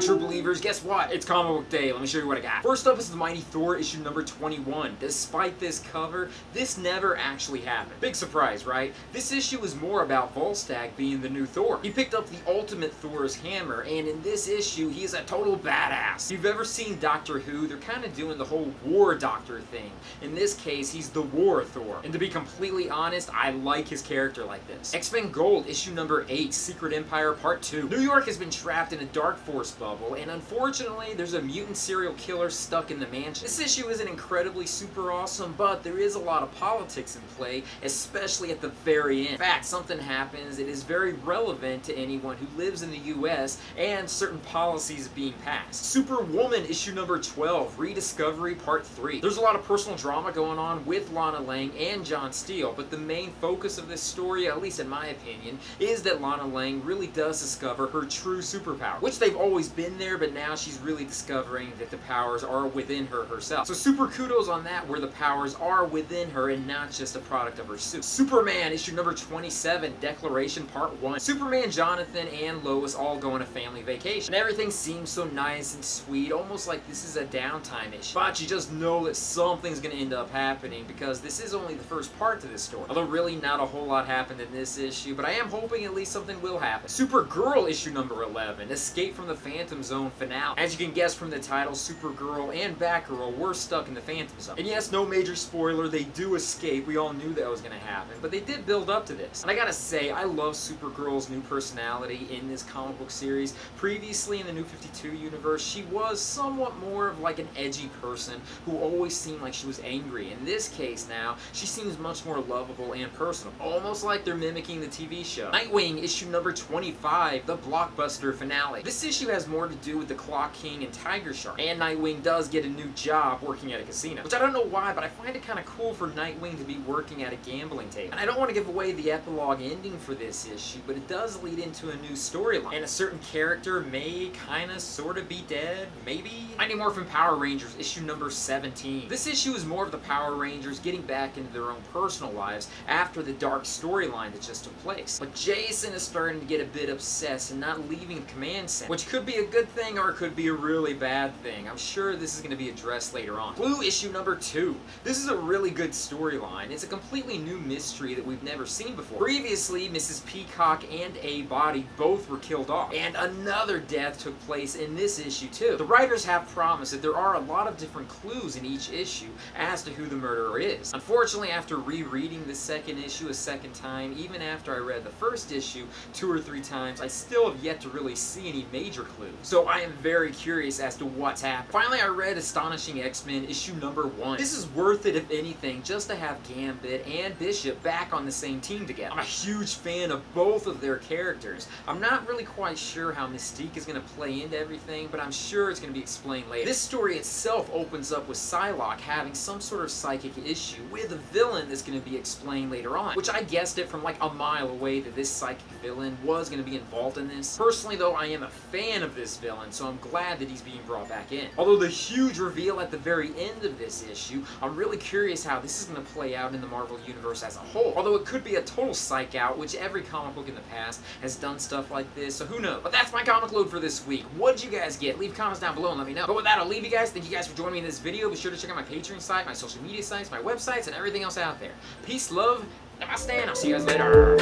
Alright, true believers, guess what? It's comic book day. Let me show you what I got. First up is the Mighty Thor issue number 21. Despite this cover, this never actually happened. Big surprise, right? This issue is more about Volstagg being the new Thor. He picked up the ultimate Thor's hammer, and in this issue, he is a total badass. If you've ever seen Doctor Who, they're kind of doing the whole War Doctor thing. In this case, he's the War Thor. And to be completely honest, I like his character like this. X-Men Gold issue number 8, Secret Empire Part 2. New York has been trapped in a dark force bubble, and unfortunately, there's a mutant serial killer stuck in the mansion. This issue isn't incredibly super awesome, but there is a lot of politics in play, especially at the very end. In fact, something happens that is very relevant to anyone who lives in the US and certain policies being passed. Superwoman issue number 12, Rediscovery Part 3. There's a lot of personal drama going on with Lana Lang and John Steele, but the main focus of this story, at least in my opinion, is that Lana Lang really does discover her true superpower, which they've always been there, but now she's really discovering that the powers are within her herself. So super kudos on that, where the powers are within her and not just a product of her suit. Superman issue number 27, Declaration Part 1. Superman, Jonathan, and Lois all go on a family vacation, and everything seems so nice and sweet, almost like this is a downtime issue. But you just know that something's going to end up happening, because this is only the first part to this story. Although really not a whole lot happened in this issue, but I am hoping at least something will happen. Supergirl issue number 11, Escape from the Phantom Zone finale. As you can guess from the title, Supergirl and Batgirl were stuck in the Phantom Zone. And yes, no major spoiler, they do escape. We all knew that was going to happen, but they did build up to this. And I gotta say, I love Supergirl's new personality in this comic book series. Previously in the New 52 universe, she was somewhat more of like an edgy person who always seemed like she was angry. In this case now, she seems much more lovable and personal, almost like they're mimicking the TV show. Nightwing issue number 25, the blockbuster finale. This issue has more to do with the Clock King and Tiger Shark, and Nightwing does get a new job working at a casino, which I don't know why, but I find it kind of cool for Nightwing to be working at a gambling table. And I don't want to give away the epilogue ending for this issue, but it does lead into a new storyline, and a certain character may kind of sort of be dead, maybe? Mighty Morphin Power Rangers issue number 17. This issue is more of the Power Rangers getting back into their own personal lives after the dark storyline that just took place. But Jason is starting to get a bit obsessed and not leaving the command center, which could be a good thing or it could be a really bad thing. I'm sure this is going to be addressed later on. Clue issue number 2. This is a really good storyline. It's a completely new mystery that we've never seen before. Previously, Mrs. Peacock and A-Body both were killed off, and another death took place in this issue too. The writers have promised that there are a lot of different clues in each issue as to who the murderer is. Unfortunately, after rereading the second issue a second time, even after I read the first issue 2 or 3 times, I still have yet to really see any major clues. So I am very curious as to what's happened. Finally, I read Astonishing X-Men issue number 1. This is worth it, if anything, just to have Gambit and Bishop back on the same team together. I'm a huge fan of both of their characters. I'm not really quite sure how Mystique is going to play into everything, but I'm sure it's going to be explained later. This story itself opens up with Psylocke having some sort of psychic issue with a villain that's going to be explained later on, which I guessed it from like a mile away that this psychic villain was going to be involved in this. Personally though, I am a fan of this villain, so I'm glad that he's being brought back in. Although the huge reveal at the very end of this issue, I'm really curious how this is going to play out in the Marvel Universe as a whole. Although it could be a total psych out, which every comic book in the past has done stuff like this, so who knows. But that's my comic load for this week. What'd you guys get? Leave comments down below and let me know. But with that, I'll leave you guys. Thank you guys for joining me in this video. Be sure to check out my Patreon site, my social media sites, my websites, and everything else out there. Peace, love, namaste, and I'll see you guys later.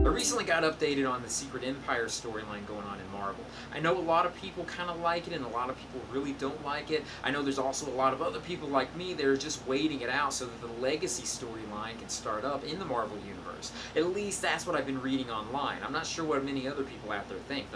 I recently got updated on the Secret Empire storyline going on in Marvel. I know a lot of people kind of like it and a lot of people really don't like it. I know there's also a lot of other people like me that are just waiting it out so that the Legacy storyline can start up in the Marvel Universe. At least that's what I've been reading online. I'm not sure what many other people out there think, though.